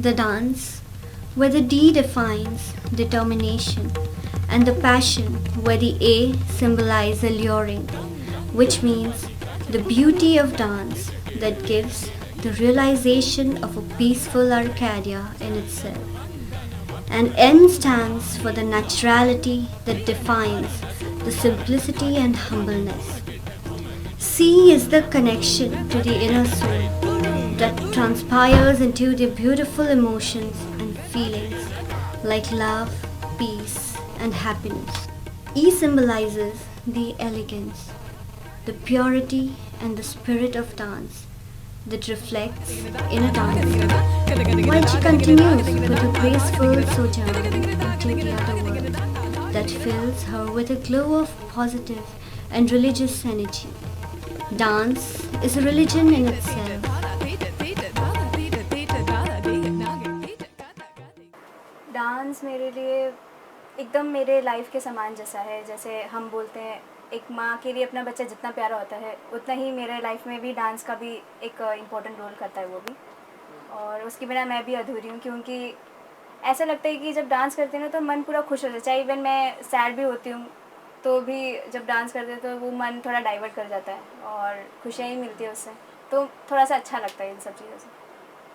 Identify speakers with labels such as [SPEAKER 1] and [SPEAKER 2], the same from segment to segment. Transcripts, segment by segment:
[SPEAKER 1] The dance, where the D defines determination and the passion, where the A symbolizes alluring, which means the beauty of dance that gives the realization of a peaceful Arcadia in itself. And N stands for the naturality that defines the simplicity and humbleness. C is the connection to the inner soul that transpires into the beautiful emotions and feelings like love, peace, and happiness. E symbolizes the elegance, the purity, and the spirit of dance that reflects in a dancer, while she continues with a graceful sojourn into the other world that fills her with a glow of positive and religious energy. Dance is a religion in itself.
[SPEAKER 2] Dance मेरे लिए एकदम मेरे life के समान जैसा है। जैसे हम बोलते हैं एक माँ के लिए अपना बच्चा जितना प्यारा होता है, उतना ही मेरे लाइफ में भी डांस का भी एक इम्पोर्टेंट रोल करता है वो भी। और उसके बिना मैं भी अधूरी हूँ, क्योंकि ऐसा लगता है कि जब डांस करते हैं ना तो मन पूरा खुश हो जाता है। इवन मैं सैड भी होती हूँ तो भी जब डांस करते हैं तो वो मन थोड़ा डाइवर्ट कर जाता है और खुशियाँ ही मिलती है उससे, तो थोड़ा सा अच्छा लगता है इन सब चीज़ों से।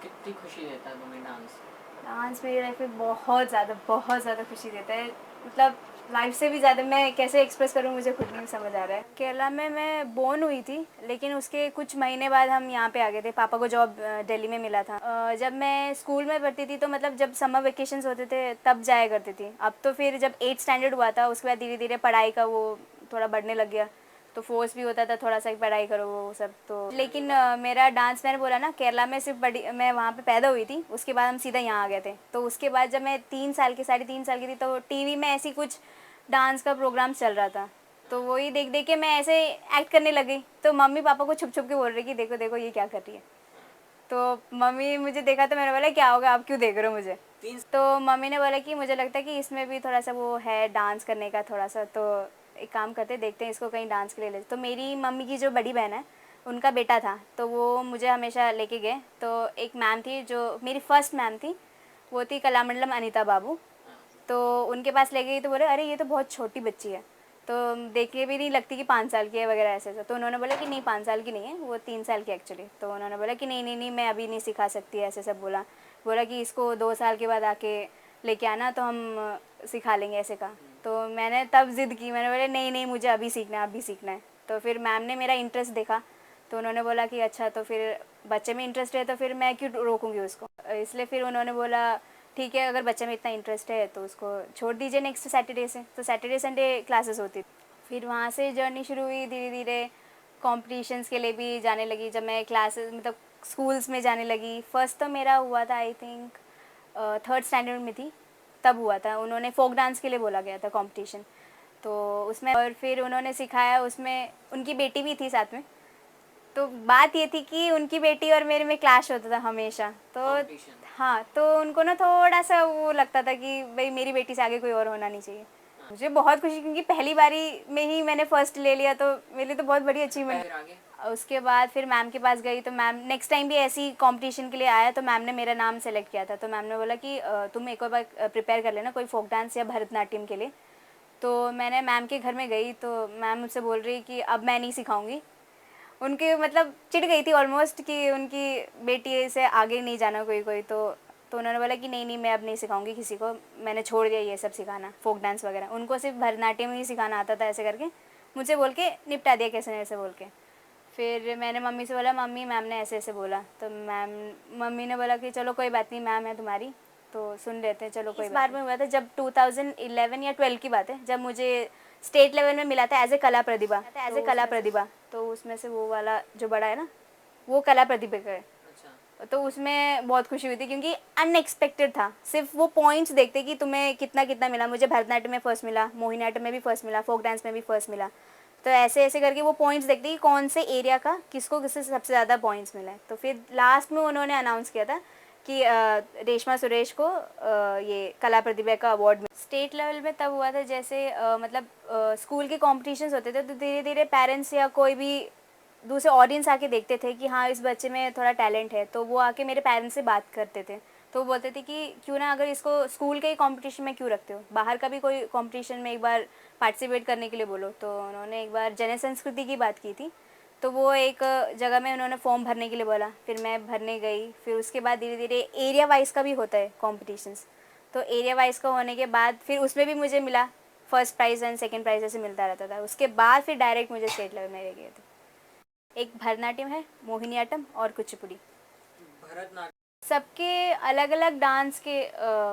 [SPEAKER 3] कितनी खुशी देता है तुम्हें डांस?
[SPEAKER 2] डांस मेरी लाइफ में बहुत ज़्यादा खुशी देता है। मतलब लाइफ से भी ज़्यादा, मैं कैसे एक्सप्रेस करूँ मुझे खुद नहीं समझ आ रहा है। केरला में मैं बोर्न हुई थी, लेकिन उसके कुछ महीने बाद हम यहाँ पे आ गए थे। पापा को जॉब दिल्ली में मिला था। जब मैं स्कूल में पढ़ती थी तो मतलब जब समर वेकेशंस होते थे तब जाया करती थी। अब तो फिर जब 8th स्टैंडर्ड हुआ था उसके बाद धीरे धीरे पढ़ाई का वो थोड़ा बढ़ने लग गया, तो फोर्स भी होता था थोड़ा सा पढ़ाई करो वो सब। तो लेकिन मेरा डांस, मैंने बोला ना केरला में सिर्फ मैं वहाँ पे पैदा हुई थी, उसके बाद हम सीधा यहाँ आ गए थे। तो उसके बाद जब मैं 3 साल की थी तो टीवी में ऐसी कुछ डांस का प्रोग्राम चल रहा था, तो वही देख देख के मैं ऐसे एक्ट करने लग गई। तो मम्मी पापा को छुप छुप के बोल रही कि देखो देखो ये क्या कर रही है। तो मम्मी मुझे देखा तो मैंने बोला क्या होगा, आप क्यों देख रहे हो मुझे। तो मम्मी ने बोला कि मुझे लगता है कि इसमें भी थोड़ा सा वो है डांस करने का थोड़ा सा, तो एक काम करते देखते हैं इसको कहीं डांस के लिए ले। तो मेरी मम्मी की जो बड़ी बहन है उनका बेटा था, तो वो मुझे हमेशा लेके गए। तो एक मैम थी जो मेरी फर्स्ट मैम थी, वो थी कलामंडलम अनीता बाबू। तो उनके पास ले गई तो बोले अरे ये तो बहुत छोटी बच्ची है, तो देखने भी नहीं लगती कि 5 साल की है वगैरह ऐसे ऐसा। तो उन्होंने बोला कि नहीं 5 साल की नहीं है, वो 3 साल की एक्चुअली। तो उन्होंने बोला कि नहीं नहीं नहीं मैं अभी नहीं सिखा सकती, ऐसे सब बोला। बोला कि इसको 2 साल के बाद आके लेके आना तो हम सिखा लेंगे ऐसे का। तो मैंने तब ज़िद की, मैंने बोला नहीं नहीं मुझे अभी सीखना है, अभी सीखना है। तो फिर मैम ने मेरा इंटरेस्ट देखा तो उन्होंने बोला कि अच्छा तो फिर बच्चे में इंटरेस्ट है तो फिर मैं क्यों रोकूँगी उसको। इसलिए फिर उन्होंने बोला ठीक है अगर बच्चे में इतना इंटरेस्ट है तो उसको छोड़ दीजिए नेक्स्ट सैटरडे से। तो सैटरडे संडे क्लासेस होती। फिर वहाँ से जर्नी शुरू हुई, धीरे धीरे कॉम्पिटिशन्स के लिए भी जाने लगी। जब मैं क्लासेस मतलब स्कूल्स में जाने लगी, फर्स्ट तो मेरा हुआ था आई थिंक 3rd स्टैंडर्ड में थी तब हुआ था। उन्होंने फोक डांस के लिए बोला गया था कंपटीशन, तो उसमें और फिर उन्होंने सिखाया। उसमें उनकी बेटी भी थी साथ में। तो बात ये थी कि उनकी बेटी और मेरे में क्लैश होता था हमेशा। तो हाँ, तो उनको ना थोड़ा सा वो लगता था कि भाई मेरी बेटी से आगे कोई और होना नहीं चाहिए। मुझे बहुत खुशी, क्योंकि पहली बारी में ही मैंने फर्स्ट ले लिया, तो मेरे लिए तो बहुत बड़ी अचीवमेंट। उसके बाद फिर मैम के पास गई तो मैम नेक्स्ट टाइम भी ऐसी कंपटीशन के लिए आया तो मैम ने मेरा नाम सेलेक्ट किया था। तो मैम ने बोला कि तुम एक और बार प्रिपेयर कर लेना कोई फोक डांस या भरतनाट्यम के लिए। तो मैंने मैम के घर में गई तो मैम मुझसे बोल रही कि अब मैं नहीं सिखाऊंगी। उनके मतलब चिढ़ गई थी ऑलमोस्ट कि उनकी बेटी से आगे नहीं जाना कोई कोई। तो उन्होंने बोला कि नहीं नहीं मैं अब नहीं सिखाऊंगी किसी को, मैंने छोड़ दिया ये सब सिखाना फोक डांस वगैरह। उनको सिर्फ भरतनाट्यम ही सिखाना आता था ऐसे करके, मुझसे बोल के निपटा दिया कैसे ऐसे बोल के। फिर मैंने मम्मी से बोला मम्मी मैम ने ऐसे ऐसे बोला। तो मम्मी ने बोला कि चलो कोई बात नहीं, मैम है तुम्हारी तो सुन लेते हैं, चलो कोई बात। इस बार में हुआ था जब 2011 या 12 की बात है, जब मुझे स्टेट लेवल में मिला था एज ए कला प्रतिभा। तो उसमें से वो वाला जो बड़ा है ना वो कला प्रतिभा का है। तो उसमें बहुत खुशी हुई थी क्योंकि अनएक्सपेक्टेड था। सिर्फ वो पॉइंट्स देखते कि तुम्हें कितना कितना मिला। मुझे भरतनाट्यम में फर्स्ट मिला, मोहिनीअट्टम में भी फर्स्ट मिला, फोक डांस में भी फर्स्ट मिला। तो ऐसे ऐसे करके वो पॉइंट्स देखते कि कौन से एरिया का किसको किससे सबसे ज़्यादा पॉइंट्स मिला है। तो फिर लास्ट में उन्होंने अनाउंस किया था कि रेशमा सुरेश को ये कला प्रतिभा का अवार्ड मिला। स्टेट लेवल में तब हुआ था जैसे मतलब स्कूल के कॉम्पिटिशन्स होते थे तो धीरे धीरे पेरेंट्स या कोई भी दूसरे ऑडियंस आके देखते थे कि हाँ इस बच्चे में थोड़ा टैलेंट है, तो वो आके मेरे पेरेंट्स से बात करते थे। तो वो बोलते थे कि क्यों ना अगर इसको स्कूल के ही कंपटीशन में क्यों रखते हो, बाहर का भी कोई कंपटीशन में एक बार पार्टिसिपेट करने के लिए बोलो। तो उन्होंने एक बार जन संस्कृति की बात की थी, तो वो एक जगह में उन्होंने फॉर्म भरने के लिए बोला, फिर मैं भरने गई। फिर उसके बाद धीरे धीरे एरिया वाइज का भी होता है कॉम्पिटिशन्स, तो एरिया वाइज का होने के बाद फिर उसमें भी मुझे मिला first prize and second prize ऐसे मिलता रहता था। उसके बाद फिर डायरेक्ट मुझे स्टेट लेवल में ले गए थे। एक भरतनाट्यम है, मोहिनीअट्टम और कुचिपुड़ी।
[SPEAKER 3] भरतनाट्यम
[SPEAKER 2] सबके अलग अलग डांस के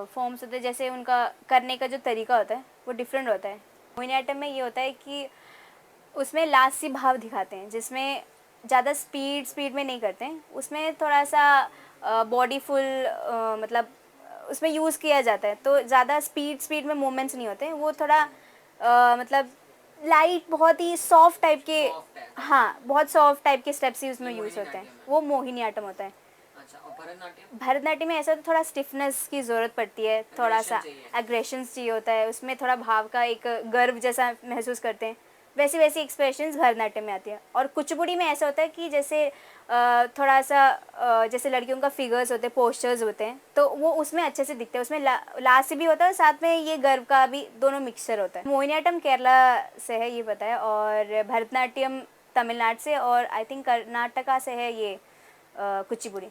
[SPEAKER 2] फॉर्म्स होते हैं, जैसे उनका करने का जो तरीका होता है वो डिफरेंट होता है। मोहिनीअट्टम में ये होता है कि उसमें लासी भाव दिखाते हैं, जिसमें ज़्यादा स्पीड में नहीं करते हैं, उसमें थोड़ा सा बॉडी फुल मतलब उसमें यूज़ किया जाता है। तो ज़्यादा स्पीड में मूवमेंट्स नहीं होते हैं, वो थोड़ा मतलब लाइट, बहुत ही सॉफ्ट टाइप के, हाँ बहुत सॉफ्ट टाइप के स्टेप्स ही उसमें यूज़ होते हैं। वो मोहिनीअट्टम होता है।
[SPEAKER 3] अच्छा, और भरतनाट्यम?
[SPEAKER 2] भरतनाट्यम में ऐसा तो थोड़ा स्टिफनेस की ज़रूरत पड़ती है, थोड़ा सा एग्रेशन चाहिए होता है, उसमें थोड़ा भाव का एक गर्व जैसा महसूस करते हैं, वैसी वैसी एक्सप्रेशंस भरतनाट्यम में आती है। और कुचिपुड़ी में ऐसा होता है कि जैसे थोड़ा सा जैसे लड़कियों का फिगर्स होते हैं, पोस्चर्स होते हैं, तो वो उसमें अच्छे से दिखते हैं। उसमें लास्ट भी होता है, साथ में ये गर्व का भी दोनों मिक्सचर होता है। मोहिनीअट्टम केरला से है ये पता है, और भरतनाट्यम तमिलनाडु से, और आई थिंक कर्नाटका से है ये कुचिपुड़ी।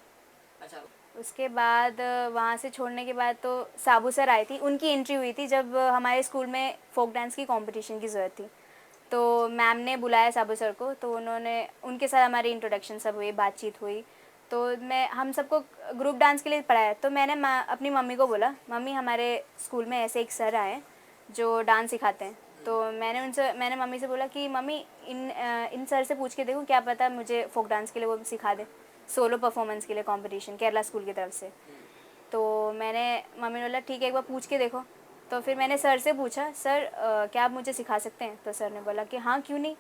[SPEAKER 3] अच्छा,
[SPEAKER 2] उसके बाद वहाँ से छोड़ने के बाद तो साबू सर आई थी, उनकी एंट्री हुई थी जब हमारे स्कूल में फोक डांस की कंपटीशन की ज़रूरत थी। तो मैम ने बुलाया साबू सर को, तो उन्होंने उनके साथ हमारी इंट्रोडक्शन सब हुई, बातचीत हुई। तो हम सबको ग्रुप डांस के लिए पढ़ाया। तो मैंने अपनी मम्मी को बोला, मम्मी हमारे स्कूल में ऐसे एक सर आए जो डांस सिखाते हैं। तो मैंने मम्मी से बोला कि मम्मी इन सर से पूछ के देखूँ, क्या पता मुझे फोक डांस के लिए वो सिखा दे, सोलो परफॉर्मेंस के लिए कंपटीशन केरला स्कूल की तरफ से। तो मम्मी ने बोला ठीक है एक बार पूछ के देखो। तो फिर मैंने सर से पूछा, सर क्या आप मुझे सिखा सकते हैं? तो सर ने बोला कि हाँ क्यों नहीं।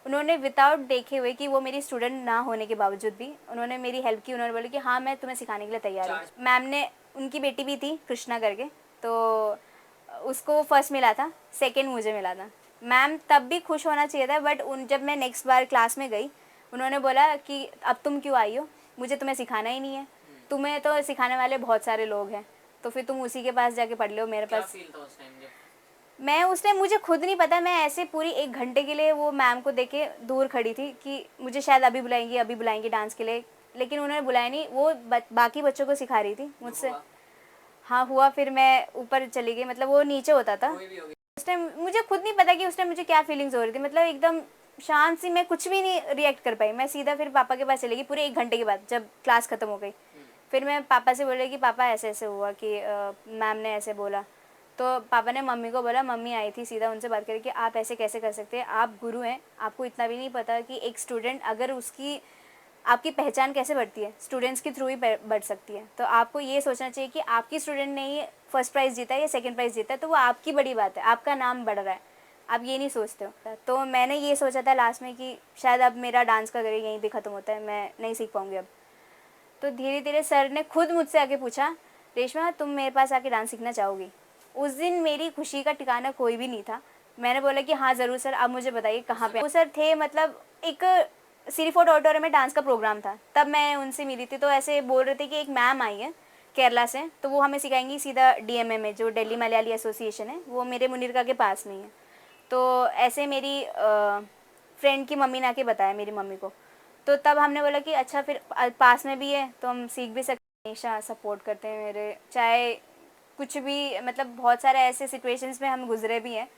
[SPEAKER 2] उन्होंने विदाउट देखे हुए कि वो मेरी स्टूडेंट ना होने के बावजूद भी उन्होंने मेरी हेल्प की। उन्होंने बोला कि हाँ मैं तुम्हें सिखाने के लिए तैयार हूँ। मैम ने, उनकी बेटी भी थी कृष्णा करके, तो उसको फर्स्ट मिला था, सेकेंड मुझे मिला था। मैम तब भी खुश होना चाहिए था, बट जब मैं नेक्स्ट बार क्लास में गई, उन्होंने बोला कि अब तुम क्यों आई हो, मुझे तुम्हें सिखाना ही नहीं है, तुम्हें तो सिखाने वाले बहुत सारे लोग हैं, तो फिर तुम उसी के पास जाके पढ़ लो। मेरे पास
[SPEAKER 3] फील था उस टाइम जब?
[SPEAKER 2] मैं उस टाइम, मुझे खुद नहीं पता, मैं ऐसे पूरी 1 घंटे के लिए वो मैम को देख के दूर खड़ी थी कि मुझे शायद अभी बुलाएंगी डांस के लिए, लेकिन उन्होंने बुलाया नहीं। वो बाकी बच्चों को सिखा रही थी मुझसे। हाँ हुआ, फिर मैं ऊपर चली गई, मतलब वो नीचे होता था। उस टाइम मुझे खुद नहीं पता कि उस टाइम मुझे क्या फीलिंग्स हो रही थी, मतलब एकदम शांत सी, मैं कुछ भी नहीं रिएक्ट कर पाई। मैं सीधा फिर पापा के पास चली गई पूरे 1 घंटे के बाद, जब क्लास ख़त्म हो गई। फिर मैं पापा से बोल रही कि पापा ऐसे ऐसे हुआ कि मैम ने ऐसे बोला। तो पापा ने मम्मी को बोला, मम्मी आई थी, सीधा उनसे बात करी कि आप ऐसे कैसे कर सकते हैं, आप गुरु हैं, आपको इतना भी नहीं पता कि एक स्टूडेंट अगर उसकी, आपकी पहचान कैसे बढ़ती है, स्टूडेंट्स के थ्रू ही बढ़ सकती है। तो आपको ये सोचना चाहिए कि आपकी स्टूडेंट ने ही फर्स्ट प्राइज़ जीता है या सेकंड प्राइज़ जीता है, तो वो आपकी बड़ी बात है, आपका नाम बढ़ रहा है, आप ये नहीं सोचते हो। तो मैंने ये सोचा था लास्ट में कि शायद अब मेरा डांस का करियर यहीं पे ख़त्म होता है, मैं नहीं सीख पाऊँगी अब। तो धीरे धीरे सर ने खुद मुझसे आके पूछा, रेशमा तुम मेरे पास आके डांस सीखना चाहोगी? उस दिन मेरी खुशी का ठिकाना कोई भी नहीं था। मैंने बोला कि हाँ ज़रूर सर, आप मुझे बताइए कहाँ पे। वो सर थे, मतलब एक सिटी फोर्ट ऑडिटोरियम में डांस का प्रोग्राम था, तब मैं उनसे मिली थी। तो ऐसे बोल रहे थे कि एक मैम आई है केरला से, तो वो हमें सिखाएंगी सीधा DMA में, जो दिल्ली मलयाली एसोसिएशन है, वो मेरे मुनीरका के पास में ही है। तो ऐसे मेरी फ्रेंड की मम्मी ने आके बताया मेरी मम्मी को। तो तब हमने बोला कि अच्छा फिर पास में भी है तो हम सीख भी सकते हैं। हमेशा सपोर्ट करते हैं मेरे, चाहे कुछ भी, मतलब बहुत सारे ऐसे सिचुएशंस में हम गुजरे भी हैं,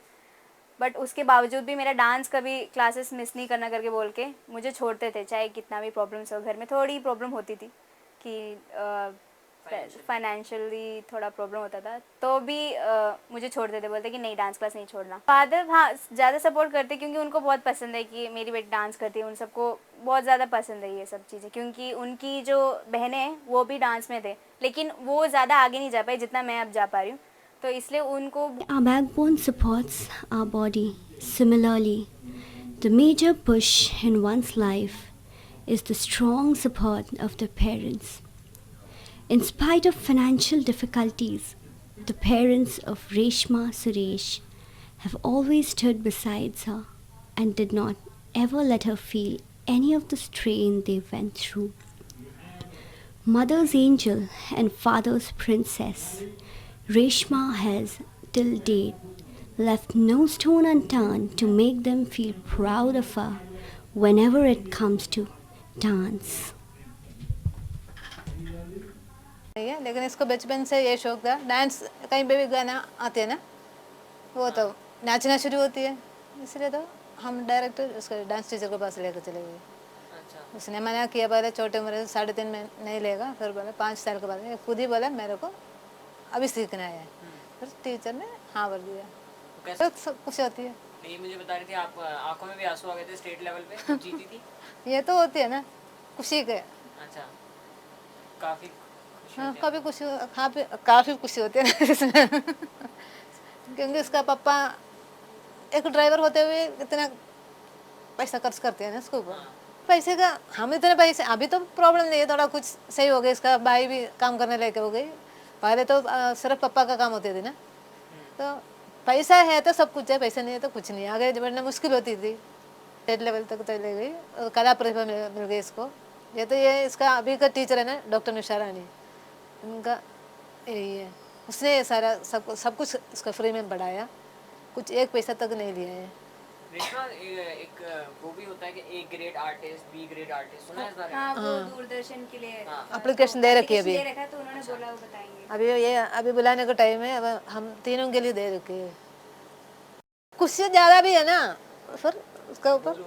[SPEAKER 2] बट उसके बावजूद भी मेरा डांस कभी क्लासेस मिस नहीं करना करके बोल के मुझे छोड़ते थे, चाहे कितना भी प्रॉब्लम्स हो। घर में थोड़ी प्रॉब्लम होती थी कि फाइनेंशियली थोड़ा प्रॉब्लम होता था, तो भी मुझे छोड़ते थे, बोलते कि नहीं डांस क्लास नहीं छोड़ना। फादर हाँ ज़्यादा सपोर्ट करते, क्योंकि उनको बहुत पसंद है कि मेरी बेटी डांस करती है, उन सबको बहुत ज़्यादा पसंद है ये सब चीज़ें, क्योंकि उनकी जो बहनें हैं वो भी डांस में थे, लेकिन वो ज़्यादा आगे नहीं जा पाई जितना मैं अब जा पा रही हूँ, तो इसलिए उनको।
[SPEAKER 1] Our backbone supports our body. Similarly, the major push in one's life is the strong support of the parents. In spite of financial difficulties, the parents of Reshma Suresh have always stood beside her and did not ever let her feel any of the strain they went through. Mother's angel and father's princess, Reshma has, till date, left no stone unturned to make them feel proud of her whenever it comes to dance.
[SPEAKER 4] नहीं है, लेकिन इसको बचपन से ये शौक था। Dance कहीं पे भी गाना आते हैं ना, वो तो नाचना शुरू होती है, इसलिए तो हम डायरेक्ट उसके डांस टीचर के पास लेकर चले गए।
[SPEAKER 3] अच्छा
[SPEAKER 4] उसने मना किया, पहले छोटे उम्र से 3.5 में नहीं लेगा, फिर बोला 5 साल के बाद ये खुद ही बोला मेरे को अभी सीखना है, फिर टीचर ने हाँ बोल दिया।
[SPEAKER 3] कैसे
[SPEAKER 4] तो सब खुशी होती है,
[SPEAKER 3] तो ये मुझे बता रही थी आप आंखों में भी आंसू आ गए थे स्टेट लेवल पे जब जीती थी।
[SPEAKER 4] ये तो होती है ना खुशी के।
[SPEAKER 3] अच्छा काफी खुशी
[SPEAKER 4] हाँ
[SPEAKER 3] होती है।
[SPEAKER 4] कभी खुशी काफ़ी खुशी होती है ना इसमें क्योंकि इसका पापा एक ड्राइवर होते हुए इतना पैसा खर्च करते हैं ना इसके ऊपर। पैसे का हम इतने पैसे, अभी तो प्रॉब्लम नहीं है, थोड़ा कुछ सही हो गया, इसका भाई भी काम करने लेके हो गई। पहले तो सिर्फ पापा का काम होते थे ना, तो पैसा है तो सब कुछ है, पैसा नहीं है तो कुछ नहीं। आगे बढ़ना मुश्किल होती थी, स्टेट लेवल तक चले गई और कला प्रतिभा मिल गई इसको। ये इसका अभी का टीचर है ना डॉक्टर निशा रानी, उनका यही है, उसने सारा सब कुछ इसका फ्री में बढ़ाया, कुछ एक पैसा तक नहीं लिया है।
[SPEAKER 3] रेशमा एक वो भी होता है कि A grade artist, B grade artist, सुना है इस बारे में?
[SPEAKER 2] हाँ वो दूरदर्शन के लिए
[SPEAKER 4] एप्लीकेशन दे रखी है अभी।
[SPEAKER 2] दे रखा है, तो उन्होंने बोला वो बताएंगे।
[SPEAKER 4] अभी बुलाने का टाइम है, अब हम तीनों के लिए दे रखे है। कुछ से ज़्यादा भी है ना फिर उसका ऊपर।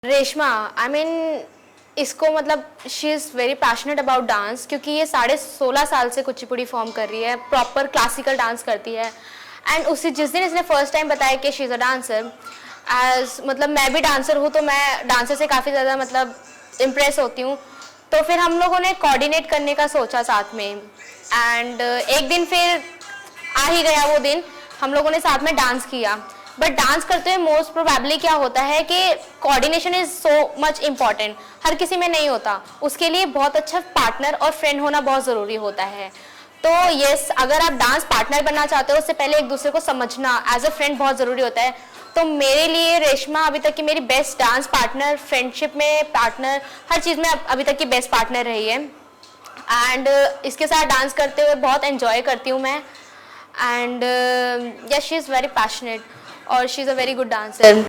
[SPEAKER 5] रेशमा आई मीन इसको मतलब she is very passionate about dance, क्योंकि ये 16.5 साल से कुचिपुड़ी फॉर्म कर रही है, प्रॉपर क्लासिकल डांस करती है। एंड उसी जिस दिन इसने फर्स्ट टाइम बताया कि she is a dancer, as मतलब मैं भी डांसर हूँ तो मैं डांसर से काफ़ी ज़्यादा मतलब इम्प्रेस होती हूँ। तो फिर हम लोगों ने कोऑर्डिनेट करने का सोचा साथ में, एंड एक दिन फिर आ ही गया वो दिन, हम लोगों ने साथ में डांस किया। बट डांस करते हुए मोस्ट प्रोबेबली क्या होता है कि coordination is so much important, हर किसी में नहीं होता, उसके लिए बहुत अच्छा पार्टनर और फ्रेंड होना बहुत ज़रूरी होता है। तो यस, अगर आप डांस पार्टनर बनना चाहते हो उससे पहले एक दूसरे को समझना एज अ फ्रेंड बहुत ज़रूरी होता है। तो मेरे लिए रेशमा अभी तक की मेरी बेस्ट डांस पार्टनर, फ्रेंडशिप में पार्टनर, हर चीज़ में अभी तक की बेस्ट पार्टनर रही है। एंड इसके साथ डांस करते हुए बहुत एंजॉय करती हूँ मैं। And yes, she is very passionate और she is a very good dancer.